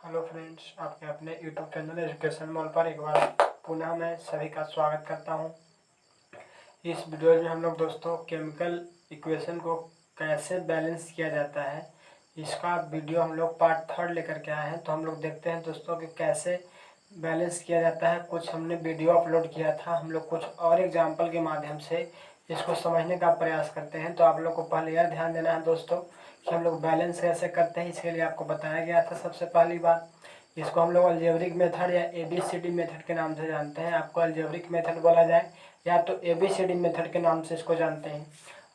Hello friends, आपके अपने YouTube channel education mall पर एक बार पुनः मैं सभी का स्वागत करता हूं। इस वीडियो में हम लोग दोस्तों केमिकल इक्वेशन को कैसे बैलेंस किया जाता है, इसका वीडियो हम लोग पार्ट 3 लेकर के आए हैं। तो हम लोग देखते हैं दोस्तों कि कैसे बैलेंस किया जाता है। कुछ हमने वीडियो अपलोड किया था, हम लोग कुछ और एग्जाम्पल के माध्यम से इसको समझने का प्रयास करते हैं। तो आप लोग को पहले यह ध्यान देना है दोस्तों कि हम लोग बैलेंस कैसे करते हैं, इसके लिए आपको बताया गया था। सबसे पहली बात, इसको हम लोग अलजेब्रिक मेथड या ABCD मेथड के नाम से जानते हैं। आपको अलजेब्रिक मेथड बोला जाए या तो ABCD मेथड के नाम से इसको जानते हैं।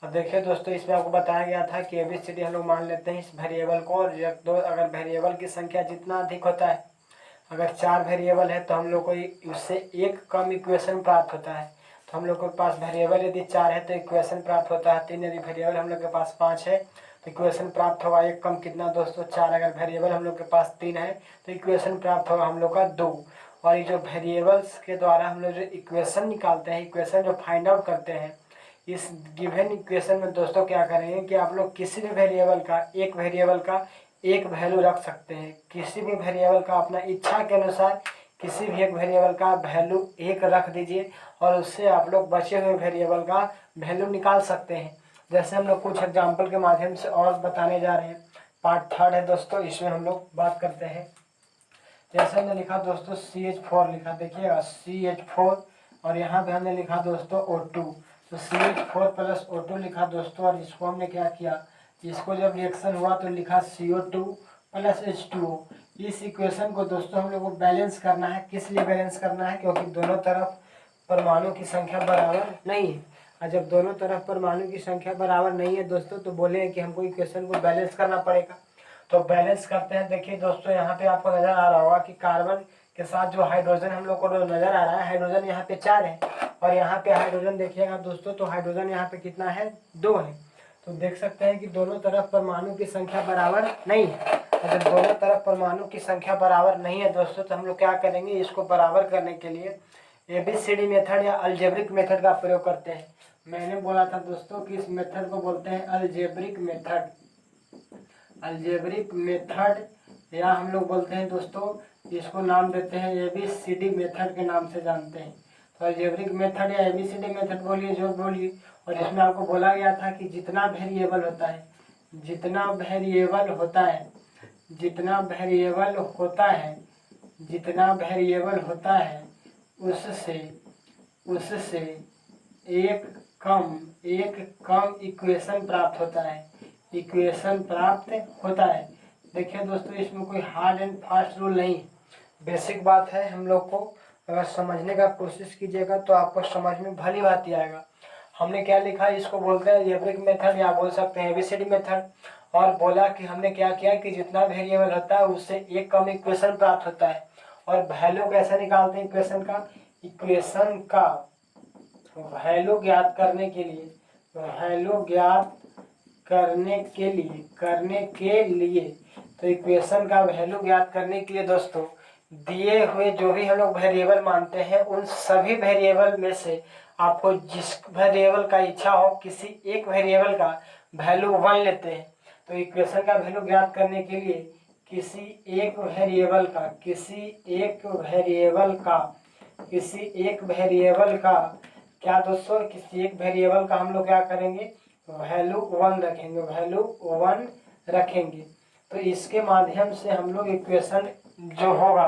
अब देखिए दोस्तों, इसमें आपको बताया गया था कि ABCD हम लोग मान लेते हैं इस वेरिएबल को, और अगर वेरिएबल की संख्या जितना अधिक होता है, अगर 4 वेरिएबल है तो हम लोग को उससे एक कम इक्वेशन प्राप्त होता है। तो हम लोग के पास वेरिएबल यदि 4 है तो इक्वेशन प्राप्त होता है 3। यदि वेरिएबल हम लोग के पास 5 है तो इक्वेशन प्राप्त होगा एक कम कितना दोस्तों 4। अगर वेरिएबल हम लोग के पास 3 है तो इक्वेशन प्राप्त होगा हम लोग का 2। और ये जो वेरिएबल्स के द्वारा हम लोग जो इक्वेशन निकालते हैं, इक्वेशन जो फाइंड आउट करते हैं, इस गिवन इक्वेशन में दोस्तों क्या करेंगे कि आप लोग किसी भी वेरिएबल का एक वैल्यू रख सकते हैं। किसी भी वेरिएबल का अपना इच्छा के अनुसार किसी भी एक वेरिएबल का वैल्यू 1 रख दीजिए और उससे आप लोग बचे हुए वेरिएबल का वैल्यू निकाल सकते हैं। जैसे हम लोग कुछ एग्जाम्पल के माध्यम से और बताने जा रहे हैं। पार्ट 3 है दोस्तों, इसमें हम लोग बात करते हैं। जैसे हमने लिखा दोस्तों CH4 लिखा, देखिएगा CH4, और यहाँ पे हमने लिखा दोस्तों O2। तो CH4 प्लस O2 लिखा दोस्तों, और इसको हमने क्या किया, इसको जब रिएक्शन हुआ तो लिखा CO2 प्लस H2O। इस इक्वेशन को दोस्तों हम लोग को बैलेंस करना है। किस लिए बैलेंस करना है? क्योंकि दोनों तरफ परमाणु की संख्या बराबर नहीं है, और जब दोनों तरफ परमाणु की संख्या बराबर नहीं है दोस्तों तो बोले कि हमको इक्वेशन को बैलेंस करना पड़ेगा। तो बैलेंस करते हैं। देखिए दोस्तों, यहाँ पे आपको नजर आ रहा होगा कि कार्बन के साथ जो हाइड्रोजन हम लोग को नजर आ रहा है, हाइड्रोजन यहाँ पे 4 है, और यहाँ पे हाइड्रोजन देखिएगा दोस्तों, तो हाइड्रोजन यहाँ पे कितना है, 2 है। तो देख सकते हैं कि दोनों तरफ परमाणु की संख्या बराबर नहीं है। और जब दोनों तरफ परमाणु की संख्या बराबर नहीं है दोस्तों तो हम लोग क्या करेंगे, इसको बराबर करने के लिए ABCD मेथड या अलजेब्रिक मेथड का प्रयोग करते हैं। मैंने बोला था दोस्तों कि इस मेथड को बोलते हैं अलजेब्रिक मेथड। अलजेब्रिक मेथड या हम लोग बोलते हैं दोस्तों, इसको नाम देते हैं ABCD मेथड के नाम से जानते हैं। तो अलजेब्रिक मेथड या ABCD मेथड बोलिए जो बोलिए। और इसमें आपको बोला गया था कि जितना वेरिएबल होता है, जितना वेरिएबल होता है, जितना वेरिएबल होता है, जितना वेरिएबल होता है उससे उससे एक कम इक्वेशन प्राप्त होता है, इक्वेशन प्राप्त होता है। देखिए दोस्तों, इसमें कोई हार्ड एंड फास्ट रूल नहीं है, बेसिक बात है। हम लोग को अगर समझने का कोशिश कीजिएगा तो आपको समझ में भली बात ही आएगा। हमने क्या लिखा, इसको बोलते हैं अलजेब्रिक मेथड या बोल सकते हैं ABCD मेथड। और बोला कि हमने क्या किया कि जितना वेरिएबल होता है उससे एक कम इक्वेशन प्राप्त होता है। और वैल्यू कैसे निकालते हैं इक्वेशन का, इक्वेशन का वैल्यू ज्ञात करने के लिए, वैल्यू ज्ञात करने के लिए तो इक्वेशन का वैल्यू ज्ञात करने के लिए दोस्तों दिए हुए जो भी हम लोग वेरिएबल मानते हैं उन सभी वेरिएबल में से आपको जिस वेरिएबल का इच्छा हो, किसी एक वेरिएबल का वैल्यू 1 लेते हैं। तो इक्वेशन का वैल्यू ज्ञात करने के लिए किसी एक वेरिएबल का क्या दोस्तों, किसी एक वेरिएबल का हम लोग क्या करेंगे, वैल्यू 1 रखेंगे, वैल्यू 1 रखेंगे। तो इसके माध्यम से हम लोग इक्वेशन जो होगा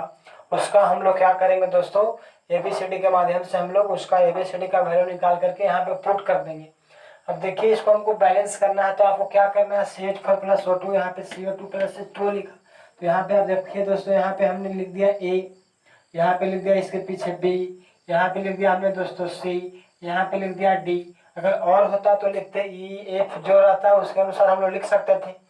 उसका हम लोग क्या करेंगे दोस्तों, ABCD के माध्यम से हम लोग उसका ABCD का वैल्यू निकाल करके यहाँ पे पुट कर देंगे। अब देखिए, इसको हमको बैलेंस करना है तो आपको क्या करना है, CH4 प्लस O2, यहाँ पे CO2 प्लस H2O लिखा। तो यहाँ पे आप देखिए दोस्तों, यहाँ पे हमने लिख दिया A, यहाँ पे लिख दिया इसके पीछे B, यहाँ पे लिख दिया हमने दोस्तों C, यहाँ पे लिख दिया D। अगर और होता तो लिखते E, F जो रहता है उसके अनुसार हम लोग लिख सकते थे।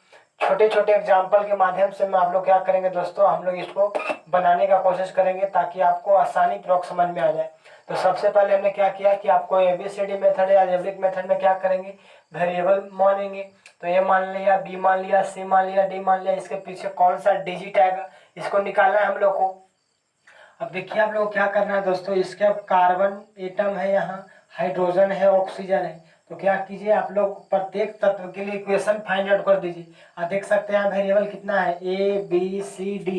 छोटे छोटे एग्जाम्पल के माध्यम से मैं आप लोग क्या करेंगे दोस्तों, हम लोग इसको बनाने का कोशिश करेंगे ताकि आपको आसानी पूर्वक समझ में आ जाए। तो सबसे पहले हमने क्या किया कि आपको ABCD मेथड या अलजेब्रिक मेथड में क्या करेंगे, वेरिएबल मानेंगे। तो A मान लिया, B मान लिया, C मान लिया, D मान लिया, इसके पीछे कौन सा डिजिट आएगा इसको निकालना है हम लोग को। अब देखिए आप लोग क्या करना है दोस्तों, इसके कार्बन एटम है, यहाँ हाइड्रोजन है, ऑक्सीजन है। तो क्या कीजिए, आप लोग प्रत्येक तत्व के लिए इक्वेशन फाइंड आउट कर दीजिए। आप देख सकते हैं वेरिएबल कितना है, A B C D,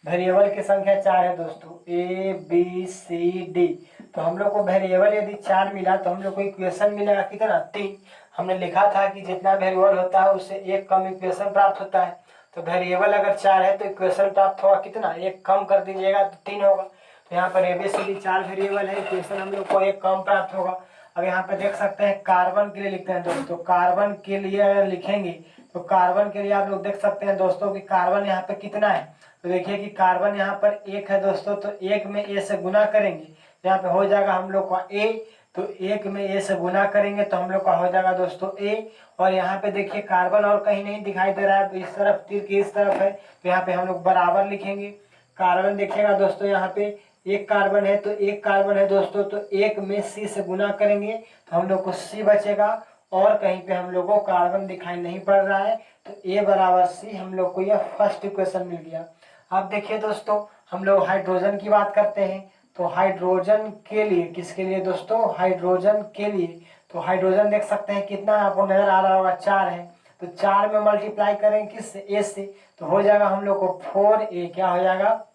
variable की संख्या 4 है दोस्तों, ए बी सी डी। तो हम लोग को वेरिएबल यदि 4 मिला तो हम लोग को इक्वेशन मिलेगा कितना, 3। हमने लिखा था कि जितना वेरिएबल होता है उससे एक कम इक्वेशन प्राप्त होता है। तो वेरिएबल अगर 4 है तो इक्वेशन प्राप्त होगा कितना, एक कम कर दीजिएगा तो 3 होगा। तो यहाँ पर ABCD 4 वेरिएबल है, इक्वेशन हम लोग को एक कम प्राप्त होगा। अब यहाँ पे देख सकते हैं कार्बन के लिए लिखते हैं दोस्तों। कार्बन के लिए अगर लिखेंगे तो कार्बन के लिए आप लोग देख सकते हैं दोस्तों कि कार्बन यहाँ पे कितना है। तो देखिए कि कार्बन यहाँ पर 1 है दोस्तों, तो 1 में A से गुना करेंगे, यहाँ पे हो जाएगा हम लोग का A। तो 1 में A से गुना करेंगे तो हम लोग का हो जाएगा दोस्तों A। और यहाँ पे देखिए कार्बन और कहीं नहीं दिखाई दे रहा है, इस तरफ तीर की इस तरफ है, तो यहाँ पे हम लोग बराबर लिखेंगे। कार्बन देखिएगा दोस्तों, यहाँ पे एक कार्बन है तो एक कार्बन है दोस्तों, तो 1 में C से गुना करेंगे तो हम लोग को C बचेगा, और कहीं पे हम लोग को कार्बन दिखाई नहीं पड़ रहा है, तो A बराबर C हम लोग को यह फर्स्ट इक्वेशन मिल गया। अब देखिए दोस्तों, हम लोग हाइड्रोजन की बात करते हैं। तो हाइड्रोजन के लिए, किसके लिए दोस्तों, हाइड्रोजन के लिए। तो हाइड्रोजन देख सकते हैं कितना आपको नजर आ रहा होगा, 4 है। तो 4 में मल्टीप्लाई करेंगे किससे, A से, तो हो जाएगा हम लोग को 4A। क्या हो जाएगा,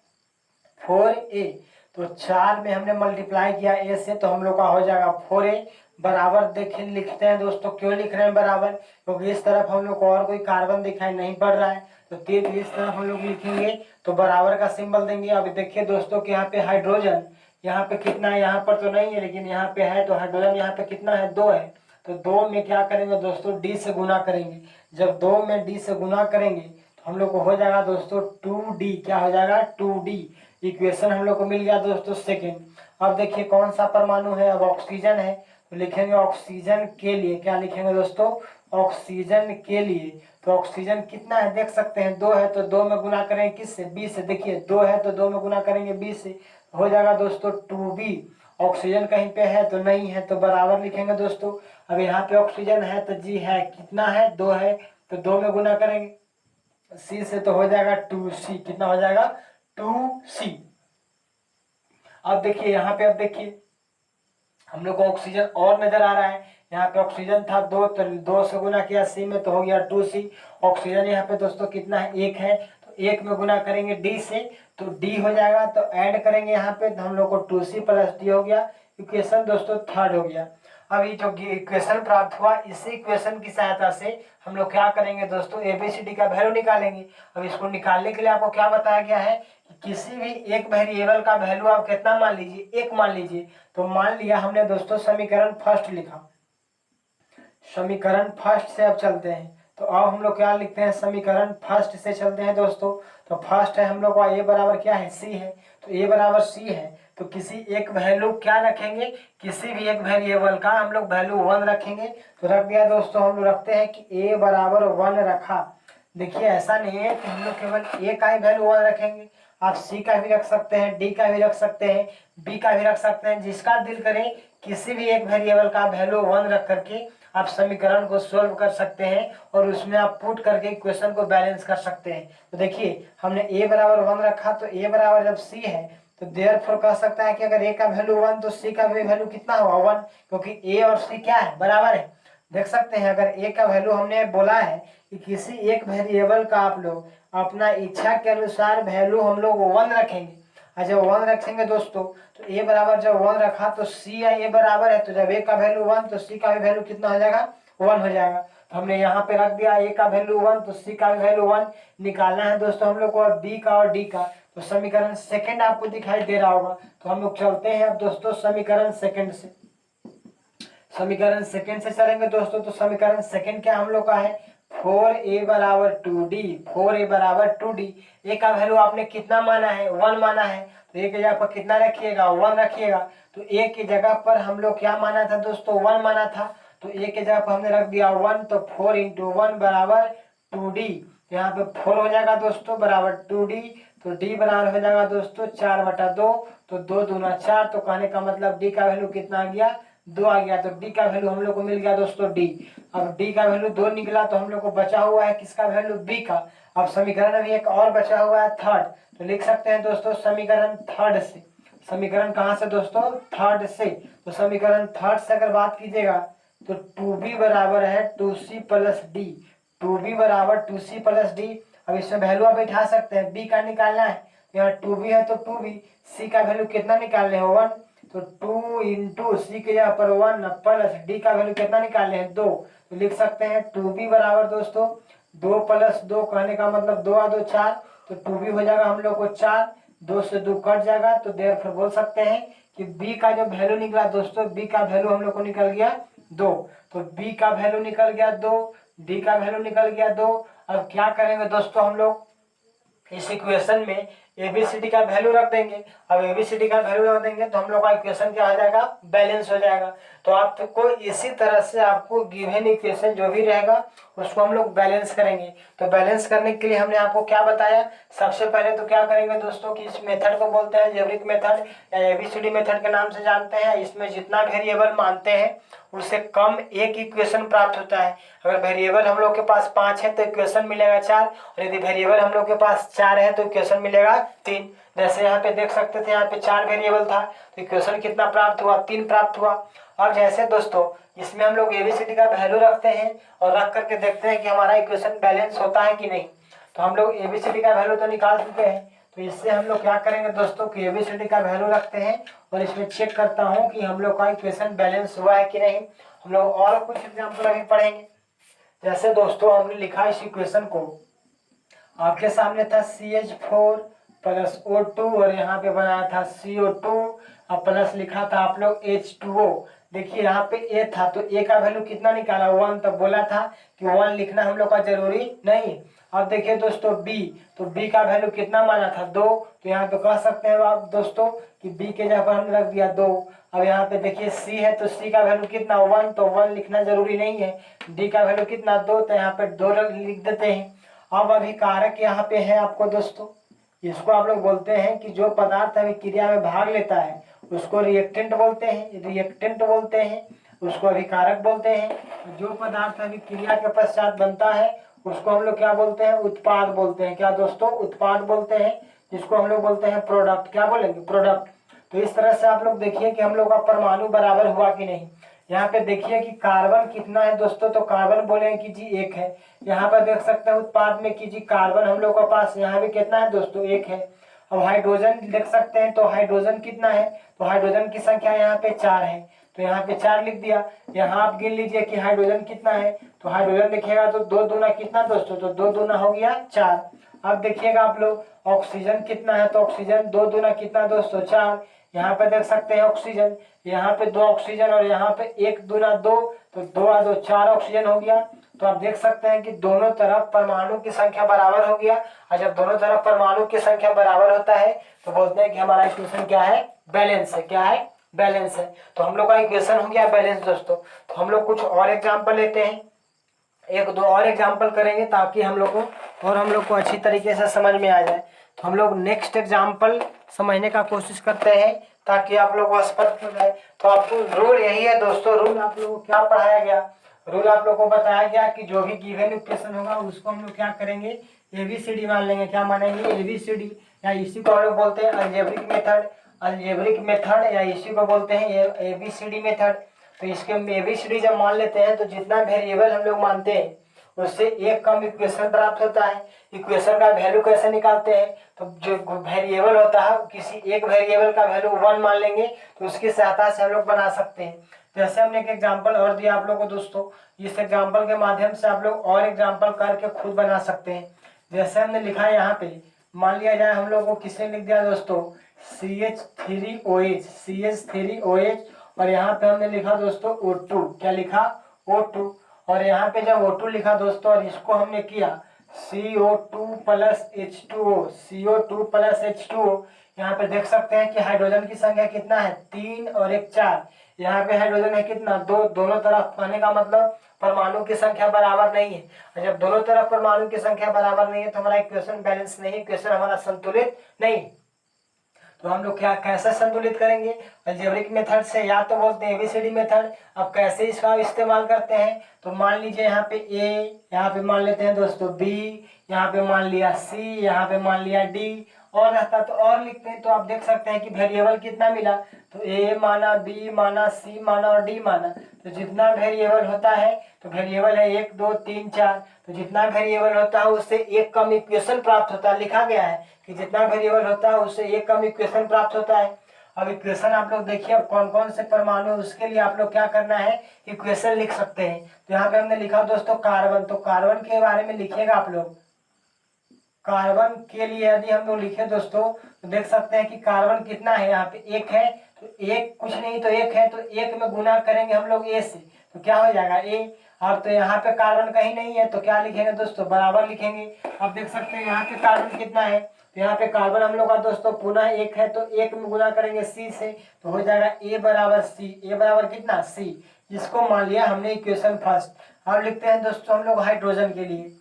4A। तो 4 में हमने मल्टीप्लाई किया A से, तो हम लोग का हो जाएगा 4A बराबर। देखिए लिखते हैं दोस्तों, क्यों लिख रहे हैं बराबर, क्योंकि इस तरफ हम लोग को और कोई कार्बन दिखाई नहीं पड़ रहा है, तो तीर इस तरफ हम लोग लिखेंगे तो बराबर का सिंबल देंगे। अब देखिए दोस्तों कि यहाँ पे हाइड्रोजन यहाँ पे कितना है, यहाँ पर तो नहीं है लेकिन यहाँ पे है, तो हाइड्रोजन यहाँ पे कितना है, 2 है। तो 2 में क्या करेंगे दोस्तों, D से गुना करेंगे। जब 2 में D से गुना करेंगे तो हम लोग को हो जाएगा दोस्तों 2D। क्या हो जाएगा, 2D। इक्वेशन हम लोग को मिल गया दोस्तों सेकेंड। अब देखिए कौन सा परमाणु है, अब ऑक्सीजन है, तो लिखेंगे ऑक्सीजन के लिए। क्या लिखेंगे दोस्तों, ऑक्सीजन के लिए। तो ऑक्सीजन कितना है देख सकते हैं, 2 है, तो 2 में गुना करेंगे किससे, B से। देखिए 2 है तो 2 में गुना करेंगे B से, हो जाएगा दोस्तों 2B। ऑक्सीजन कहीं पे है तो नहीं है, तो बराबर लिखेंगे दोस्तों। अब यहाँ पे ऑक्सीजन है तो G है, कितना है, 2 है, तो 2 में गुना करेंगे C से, तो हो जाएगा 2C। कितना हो जाएगा, 2C। अब देखिए यहाँ पे, अब देखिए हम लोग को ऑक्सीजन और नजर आ रहा है। यहाँ पे ऑक्सीजन था 2, तो 2 से गुना किया C में, तो हो गया 2C। ऑक्सीजन यहाँ पे दोस्तों कितना है, 1 है, तो 1 में गुना करेंगे D से, तो D हो जाएगा। तो ऐड करेंगे यहाँ पे तो हम लोग को 2C प्लस D हो गया। इक्वेशन दोस्तों थर्ड हो गया। अब ये जो इक्वेशन प्राप्त हुआ, इसी इक्वेशन की सहायता से हम लोग क्या करेंगे दोस्तों, ABCD का वैल्यू निकालेंगे। अब इसको निकालने के लिए आपको क्या बताया गया है, किसी भी एक वेरिएबल का वैल्यू आप कितना मान लीजिए, 1 मान लीजिए। तो मान लिया हमने दोस्तों, समीकरण फर्स्ट लिखा। समीकरण फर्स्ट से अब चलते हैं, तो अब हम लोग क्या लिखते हैं, समीकरण फर्स्ट से चलते हैं दोस्तों। तो फर्स्ट है हम लोग का A बराबर क्या है, C है, तो A बराबर C है। तो किसी एक वैल्यू क्या रखेंगे, किसी भी एक वेरिएबल का हम लोग वैल्यू 1 रखेंगे। तो रख दिया दोस्तों, हम लोग रखते हैं कि A बराबर 1 रखा। देखिए ऐसा नहीं है कि हम लोग केवल A का ही वैल्यू 1 रखेंगे, आप C का भी रख सकते हैं, D का भी रख सकते हैं, B का भी रख सकते हैं, जिसका दिल करे किसी भी एक वेरिएबल का वैल्यू 1 रख करके आप समीकरण को सोल्व कर सकते हैं, और उसमें आप पुट करके क्वेश्चन को बैलेंस कर सकते हैं। तो देखिए हमने A बराबर 1 रखा, तो A बराबर जब C है तो देयरफॉर कह सकता है कि अगर A का वैल्यू 1 तो C का भी वैल्यू कितना होगा, 1, क्योंकि A और C क्या है, बराबर है। देख सकते हैं अगर A का वैल्यू हमने बोला है कि किसी एक वेरिएबल का आप लोग अपना इच्छा के अनुसार वैल्यू हम लोग 1 रखेंगे। जब 1 रखेंगे दोस्तों, तो A बराबर जब 1 रखा तो C या A बराबर है, तो जब A का वैल्यू 1 तो C का भी वैल्यू कितना हो जाएगा, 1 हो जाएगा। तो हमने यहाँ पे रख दिया A का वैल्यू 1 तो C का भी वैल्यू 1। निकालना है दोस्तों हम लोग को B का और D का। तो समीकरण सेकंड आपको दिखाई दे रहा होगा, तो हम लोग चलते हैं अब दोस्तों समीकरण सेकंड से। समीकरण सेकंड से चलेंगे दोस्तों, तो समीकरण सेकंड क्या हम लोग का है, 4A बराबर 2D। 4A बराबर 2D। A का वैल्यू आपने कितना माना है, 1 माना है, तो A की जगह पर कितना रखिएगा, 1 रखिएगा। तो A की जगह पर हम लोग क्या माना था दोस्तों, 1 माना था, तो A की जगह पर हमने रख दिया 1, तो 4 × 1 बराबर 2D। यहाँ पे 4 हो जाएगा दोस्तों बराबर 2D। तो D बराबर हो जाएगा दोस्तों 4/2, तो 2 दूना 4, तो कहने का मतलब D का वैल्यू कितना आ गया, 2 आ गया। तो D का वैल्यू हम लोग को मिल गया दोस्तों D। अब D का वैल्यू 2 निकला, तो हम लोग को बचा हुआ है किसका वैल्यू, B का। अब समीकरण अभी एक और बचा हुआ है थर्ड, तो लिख सकते हैं दोस्तों समीकरण थर्ड से। समीकरण कहाँ से दोस्तों, थर्ड से। तो समीकरण थर्ड से अगर बात कीजिएगा तो 2B बराबर है 2C प्लस D। 2B बराबर 2C प्लस D। अब इसमें वैल्यू आप बैठा सकते हैं, B का निकालना है, यहाँ 2b है तो 2b, c का वैल्यू कितना निकाल रहे हैं 1, तो 2 इंटू सी के जगह पर 1 प्लस डी का वैल्यू कितना निकाल रहे हैं 2, तो लिख सकते हैं 2b बराबर दोस्तों 2 प्लस 2, कहने का मतलब 2 और 2 4, तो 2b हो जाएगा हम लोग को 4, 2 से 2 कट जाएगा, तो देयरफॉर बोल सकते हैं कि b का जो वैल्यू निकला दोस्तों, b का वैल्यू हम लोग को निकल गया 2, तो b का वैल्यू निकल गया 2, d का वैल्यू निकल गया 2। अब क्या करेंगे दोस्तों, हम लोग इस इक्वेशन में एबीसीडी का वैल्यू रख देंगे। अब एबीसीडी का वैल्यू रख देंगे तो हम लोग का इक्वेशन क्या हो जाएगा, बैलेंस हो जाएगा। तो आपको इसी तरह से आपको गिवन इक्वेशन जो भी रहेगा उसको हम लोग बैलेंस करेंगे। तो बैलेंस करने के लिए हमने आपको क्या बताया, सबसे पहले तो क्या करेंगे दोस्तों कि इस मेथड को बोलते हैं अलजेब्रिक मेथड या एबीसीडी मेथड के नाम से जानते हैं। इसमें जितना वेरिएबल मानते हैं उससे कम एक इक्वेशन प्राप्त होता है। अगर वेरिएबल हम लोग के पास 5 है तो इक्वेशन मिलेगा 4, और यदि वेरिएबल हम लोग के पास 4 है तो इक्वेशन मिलेगा 3। जैसे यहाँ पे देख सकते थे, यहाँ पे 4 वेरिएबल था तो इक्वेशन कितना प्राप्त हुआ, 3 प्राप्त हुआ। और जैसे दोस्तों इसमें हम लोग एबीसीडी का वैल्यू रखते हैं और रख करके देखते हैं कि हमारा इक्वेशन बैलेंस होता है कि नहीं। तो हम लोग एबीसीडी का वैल्यू तो निकाल चुके हैं, तो इससे हम लोग क्या करेंगे दोस्तों कि एबीसीडी का वैल्यू रखते हैं और इसमें चेक करता हूँ कि हम लोग का इक्वेशन बैलेंस हुआ है कि नहीं। हम लोग और कुछ एग्जाम्पल अभी पढ़ेंगे। जैसे दोस्तों हमने लिखा इस इक्वेशन को, आपके सामने था CH4 प्लस O2 और यहाँ पे बनाया था CO2 और प्लस लिखा था आप लोग H2O। देखिए यहाँ पे A था तो A का वैल्यू कितना निकाला 1, तब बोला था कि 1 लिखना हम लोग का जरूरी नहीं। अब देखिए दोस्तों B, तो B का वैल्यू कितना माना था 2, तो यहाँ पे कह सकते हैं आप दोस्तों कि B के जगह पर हमने रख दिया 2। अब यहाँ पे देखिए C है तो C का वैल्यू कितना 1, तो 1 लिखना जरूरी नहीं है। D का वैल्यू कितना 2, तो यहाँ पे 2 लिख देते हैं। अब अभी कारक यहाँ पे है आपको दोस्तों, इसको आप लोग बोलते हैं कि जो पदार्थ अभिक्रिया में भाग लेता है उसको रिएक्टेंट बोलते हैं, उसको अभिकारक बोलते हैं। जो पदार्थ अभिक्रिया के पश्चात बनता है उसको हम लोग क्या बोलते हैं, उत्पाद बोलते हैं। क्या दोस्तों, उत्पाद बोलते हैं, जिसको हम लोग बोलते हैं प्रोडक्ट। क्या बोलेंगे, प्रोडक्ट। तो इस तरह से आप लोग देखिए कि हम लोग का परमाणु बराबर हुआ कि नहीं। यहाँ पे देखिए कि कार्बन कितना है दोस्तों, तो कार्बन बोले कि जी 1 है। यहाँ पर देख सकते हैं उत्पाद में कि जी कार्बन हम लोग के पास यहाँ भी कितना है दोस्तों, 1 है। अब हाइड्रोजन देख सकते हैं तो हाइड्रोजन कितना है, तो हाइड्रोजन की संख्या यहाँ पे 4 है, तो यहाँ पे 4 लिख दिया। यहाँ आप गिन लीजिए कि हाइड्रोजन कितना है, तो हाइड्रोजन देखिएगा तो 2 दूना कितना दोस्तों, तो 2 दूना हो गया 4। अब देखिएगा आप लोग ऑक्सीजन कितना है, तो ऑक्सीजन 2 दूना कितना दोस्तों 4। यहाँ पे देख सकते हैं ऑक्सीजन, यहाँ पे 2 ऑक्सीजन और यहाँ पे 1 दूना 2, तो 2 और 2 4 ऑक्सीजन हो गया। तो आप देख सकते हैं कि दोनों तरफ परमाणु की संख्या बराबर हो गया। और जब दोनों तरफ परमाणु की संख्या बराबर होता है तो बोलते हैं कि हमारा इक्वेशन क्या है, बैलेंस है। क्या है, बैलेंस है। तो हम लोग का इक्वेशन हो गया बैलेंस दोस्तों। तो हम लोग कुछ और एग्जाम्पल लेते हैं, 1-2 और एग्जाम्पल करेंगे ताकि हम लोग को अच्छी तरीके से समझ में आ जाए। तो हम लोग नेक्स्ट एग्जाम्पल समझने का कोशिश करते हैं ताकि आप लोग को स्पष्ट हो जाए। तो आपको रूल यही है दोस्तों, रूल आप लोगों को क्या पढ़ाया गया, रूल आप लोग को बताया गया कि जो भी गिवन इक्वेशन होगा उसको हम लोग क्या करेंगे, एबीसीडी मान लेंगे। क्या मानेंगे, एबीसीडी, या इसी को हम लोग बोलते हैं अलजेब्रिक मेथड, या इसी को बोलते हैं एबीसीडी मेथड। तो इसके एबीसीडी जब मान लेते हैं तो जितना वेरिएबल हम लोग मानते हैं उससे एक कम इक्वेशन प्राप्त होता है। इक्वेशन का वैल्यू कैसे निकालते हैं, तो जो वेरिएबल होता है किसी एक वेरिएबल का वैल्यू 1 मान लेंगे तो उसकी सहायता से हम लोग बना सकते हैं। जैसे हमने एक एग्जांपल और दिया आप लोगों को दोस्तों, इस एग्जांपल के माध्यम से आप लोग और एग्जांपल करके खुद बना सकते हैं। जैसे हमने लिखा है यहाँ पे, मान लिया जाए हम लोग को किसने लिख दिया दोस्तों, CH3OH, और यहाँ पे हमने लिखा दोस्तों O2। क्या लिखा, O2। और यहाँ पे जब O2 लिखा दोस्तों और इसको हमने किया CO2 प्लस H2O, यहाँ पे देख सकते हैं कि हाइड्रोजन की संख्या कितना है, 3 और 1 4। यहाँ पे हाइड्रोजन है कितना, 2। दोनों तरफ आने का मतलब परमाणु की संख्या बराबर नहीं है, और जब दोनों तरफ परमाणु की संख्या बराबर नहीं है तो हमारा इक्वेशन बैलेंस नहीं, इक्वेशन हमारा संतुलित नहीं। तो हम लोग क्या कैसे संतुलित करेंगे, अलजेब्रिक मेथड से, या तो बोलते हैं एबीसीडी मेथड। अब कैसे इसका इस्तेमाल करते हैं, तो मान लीजिए यहाँ पे यहाँ पे मान लेते हैं दोस्तों b, यहाँ पे मान लिया c, यहाँ पे मान लिया d, और रहता तो और लिखते हैं। तो आप देख सकते हैं कि वेरिएबल कितना मिला, तो a माना, b माना, c माना और d माना। तो जितना वेरिएबल होता है, तो वेरिएबल है 1 2 3 4, तो जितना वेरिएबल होता है उससे एक कम इक्वेशन प्राप्त होता है। लिखा गया है कि जितना वेरिएबल होता है उससे एक कम इक्वेशन प्राप्त होता है। अब इक्वेशन आप लोग देखिए, अब कौन कौन से परमाणु, उसके लिए आप लोग क्या करना है, इक्वेशन लिख सकते हैं। तो यहाँ पे हमने लिखा दोस्तों कार्बन, तो कार्बन के बारे में लिखिएगा आप लोग। कार्बन के लिए यदि हम लोग लिखे दोस्तों, तो देख सकते हैं कि कार्बन कितना है, यहाँ पे एक है, तो एक कुछ नहीं तो एक है, तो एक में गुना करेंगे हम लोग ए से, तो क्या हो जाएगा ए। अब तो यहाँ पे कार्बन कहीं नहीं है, तो क्या लिखेंगे दोस्तों, बराबर लिखेंगे। अब देख सकते हैं यहाँ पे कार्बन कितना है, तो यहाँ पे कार्बन हम लोग का दोस्तों पुनः एक है, तो एक में गुना करेंगे सी से, तो हो जाएगा ए बराबर सी। ए बराबर कितना, सी, जिसको मान लिया हमने इक्वेशन फर्स्ट। अब लिखते हैं दोस्तों हम लोग हाइड्रोजन के लिए।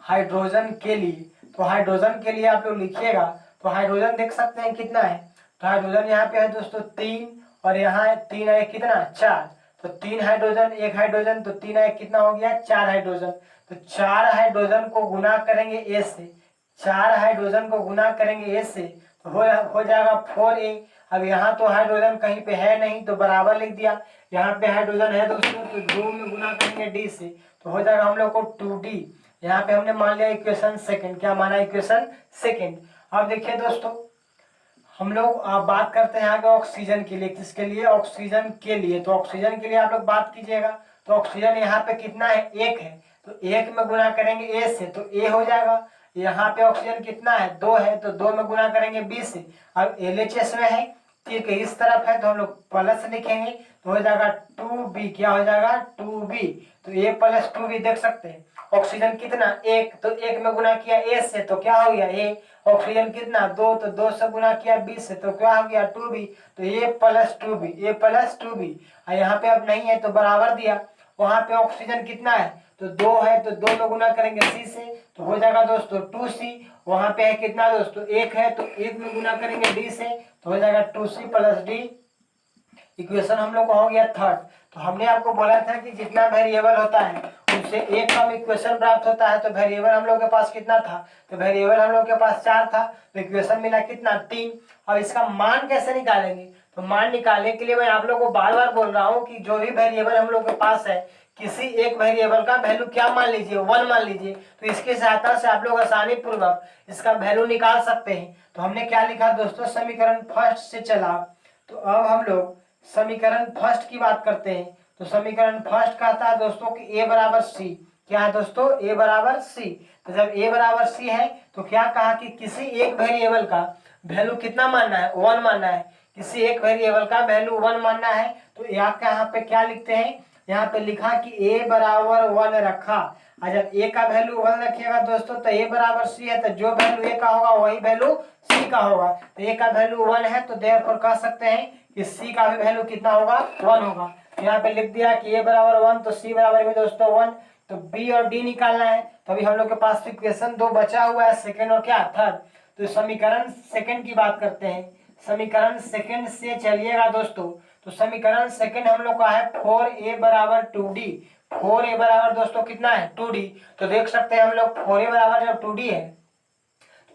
हाइड्रोजन के लिए, तो हाइड्रोजन के लिए आप लोग लिखिएगा, तो हाइड्रोजन देख सकते हैं कितना है, तो हाइड्रोजन यहाँ पे है दोस्तों 3, और यहाँ है 3 है कितना 4, तो 3 हाइड्रोजन, एक हाइड्रोजन, तो 3 है कितना हो गया 4 हाइड्रोजन। तो 4 हाइड्रोजन को गुना करेंगे ए से, 4 हाइड्रोजन को गुना करेंगे ए से, तो हो जाएगा 4a। अब यहाँ तो हाइड्रोजन कहीं पे है नहीं, तो बराबर लिख दिया। यहाँ पे हाइड्रोजन है दोस्तों, तो 2 में गुना करेंगे डी से, तो हो जाएगा हम लोग को 2d। यहाँ पे हमने मान लिया इक्वेशन सेकंड, क्या माना, इक्वेशन सेकंड। अब देखिए दोस्तों, हम लोग बात करते हैं यहाँ के ऑक्सीजन के लिए। किसके लिए, ऑक्सीजन के लिए। तो ऑक्सीजन के लिए आप लोग बात कीजिएगा, तो ऑक्सीजन यहाँ पे कितना है, एक है, तो एक में गुना करेंगे ए से, तो ए हो जाएगा। यहाँ पे ऑक्सीजन कितना है, 2 है, तो 2 में गुना करेंगे बी से। अब LHS में है, ठीक है, इस तरफ है, तो हम लोग प्लस लिखेंगे, तो हो जाएगा 2b, क्या हो जाएगा 2b, तो a प्लस 2b देख सकते हैं। ऑक्सीजन कितना, एक, तो एक में गुना किया ए से, तो क्या हो गया ए। ऑक्सीजन कितना, 2, तो 2 से गुना किया बी से, तो क्या हो गया 2b, तो a plus 2b, a plus 2b। यहाँ पे अब नहीं है तो बराबर दिया। वहां पे ऑक्सीजन कितना है, तो 2 है, तो 2 में गुना करेंगे सी से, तो हो जाएगा दोस्तों 2c। वहां पे है कितना दोस्तों, एक है, तो एक में गुना करेंगे डी से, तो हो जाएगा 2c प्लस डी। इक्वेशन हम लोग को हो गया थर्ड। तो हमने आपको बोला था कि जितना वेरिएबल होता है उससे एक कम इक्वेशन प्राप्त होता है। तो वेरिएबल हम लोग के पास कितना था, तो वेरिएबल हम लोग के पास 4 था, तो इक्वेशन मिला कितना 3। अब इसका मान कैसे निकालेंगे, तो मान निकालने के लिए मैं आप लोग को बार बार बोल रहा हूँ कि जो भी वेरिएबल हम लोग के पास है, किसी एक वेरिएबल का वैल्यू क्या मान लीजिए, 1 मान लीजिए, तो इसकी सहायता से आप लोग आसानी पूर्वक इसका वैल्यू निकाल सकते हैं। तो हमने क्या लिखा दोस्तों, समीकरण फर्स्ट से चला। तो अब हम लोग समीकरण फर्स्ट की बात करते हैं। तो समीकरण फर्स्ट कहता है दोस्तों कि a बराबर सी, क्या है दोस्तों, a बराबर सी। तो जब a बराबर सी है, तो क्या कहा कि किसी एक वेरिएबल का वैल्यू कितना मानना है, 1 मानना है। किसी एक वेरिएबल का वैल्यू 1 मानना है, तो यहाँ पे क्या लिखते हैं, यहाँ पे लिखा कि a बराबर 1 रखा। और जब a का वैल्यू 1 रखिएगा दोस्तों, तो a बराबर सी है, तो जो वैल्यू a का होगा वही वैल्यू c का होगा। तो a का वैल्यू 1 है, तो देयरफॉर कह सकते हैं कि c का भी वैल्यू कितना होगा, 1 होगा। यहाँ पे लिख दिया कि a बराबर 1, तो c बराबर भी दोस्तों 1। तो b और d निकालना है, तो अभी हम लोग के पास इक्वेशन 2 बचा हुआ है, सेकंड और क्या थर्ड। तो समीकरण सेकंड की बात करते हैं। समीकरण सेकंड से चलिएगा दोस्तों, तो समीकरण सेकंड हम लोग का है 4a बराबर 2d। 4a बराबर दोस्तों कितना है, 2d। तो देख सकते हैं हम लोग 4a बराबर जब 2d है,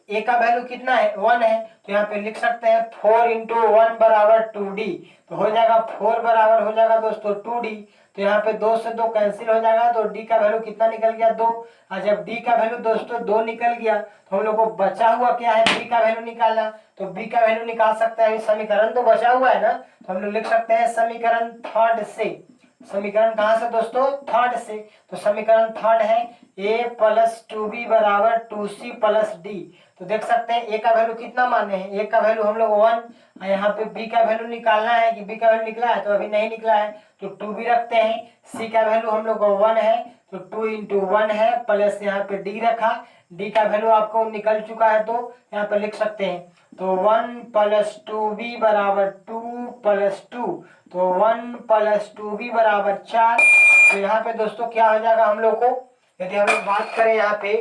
a का वैल्यू कितना है, 1 है, तो यहाँ पे लिख सकते हैं 4 इंटू 1 बराबर 2d। तो हो जाएगा 4 बराबर हो जाएगा दोस्तों 2d। तो यहाँ पे 2 से 2 कैंसिल हो जाएगा, तो d का वैल्यू कितना निकल गया, 2। और जब d का वैल्यू दोस्तों 2 निकल गया, तो हम लोग को बचा हुआ क्या है, b का वैल्यू निकालना। तो b का वैल्यू निकाल सकते हैं, समीकरण तो बचा हुआ है ना, तो हम लोग लिख सकते हैं समीकरण थर्ड से। समीकरण कहाँ से दोस्तों, थर्ड से। तो समीकरण थर्ड है a प्लस 2b बराबर 2c प्लस d। तो देख सकते हैं a का वैल्यू कितना माने हैं, a का वैल्यू हम लोग 1, और यहाँ पे b का वैल्यू निकालना है कि b का वैल्यू निकला है, तो अभी नहीं निकला है, तो 2b रखते हैं। c का वैल्यू हम लोग 1 है, तो 2 इंटू 1 है, प्लस यहाँ पे d रखा। d का वैल्यू आपको निकल चुका है, तो यहाँ पे लिख सकते हैं, तो 1 प्लस 2b बराबर 2 प्लस 2, तो 1 प्लस 2b बराबर 4। तो यहाँ पे दोस्तों क्या हो जाएगा हम लोग को, यदि हम लोग बात करें यहाँ पे,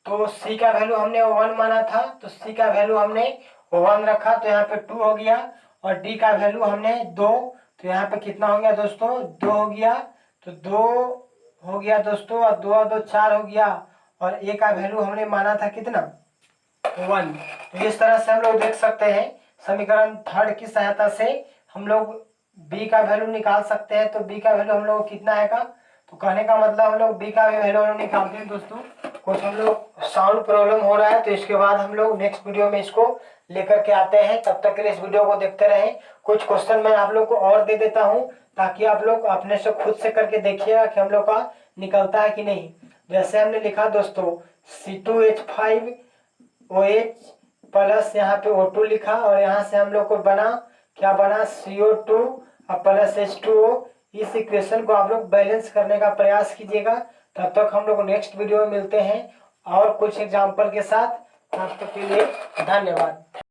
तो c का वैल्यू हमने 1 माना था, तो c का वैल्यू हमने 1 रखा, तो यहाँ पे 2 हो गया, और d का वैल्यू हमने 2, तो यहाँ पे कितना हो गया दोस्तों, 2 हो गया। तो 2 हो गया दोस्तों, और 2 और 2 4 हो गया, और ए का वैल्यू हमने माना था कितना 1। तो इस तरह से हम लोग देख सकते हैं समीकरण थर्ड की सहायता से हम लोग बी का वैल्यू निकाल सकते हैं। तो बी का वैल्यू हम लोग कितना आएगा, तो कहने का मतलब हम लोग बी का वैल्यू हम लोग निकालते हैं दोस्तों। कुछ हम लोग साउंड प्रॉब्लम हो रहा है, तो इसके बाद हम लोग नेक्स्ट वीडियो में इसको लेकर के आते हैं। तब तक के लिए इस वीडियो को देखते रहें। कुछ क्वेश्चन मैं आप लोग को और दे देता हूँ, ताकि आप लोग अपने से खुद से करके देखिएगा कि हम लोग का निकलता है कि नहीं। जैसे हमने लिखा दोस्तों C2H5OH प्लस यहाँ पे O2 लिखा, और यहाँ से हम लोग को बना क्या बना CO2 और प्लस H2O। इस इक्वेशन को आप लोग बैलेंस करने का प्रयास कीजिएगा। तब तक हम लोग नेक्स्ट वीडियो में मिलते हैं और कुछ एग्जाम्पल के साथ। तब तक के लिए धन्यवाद।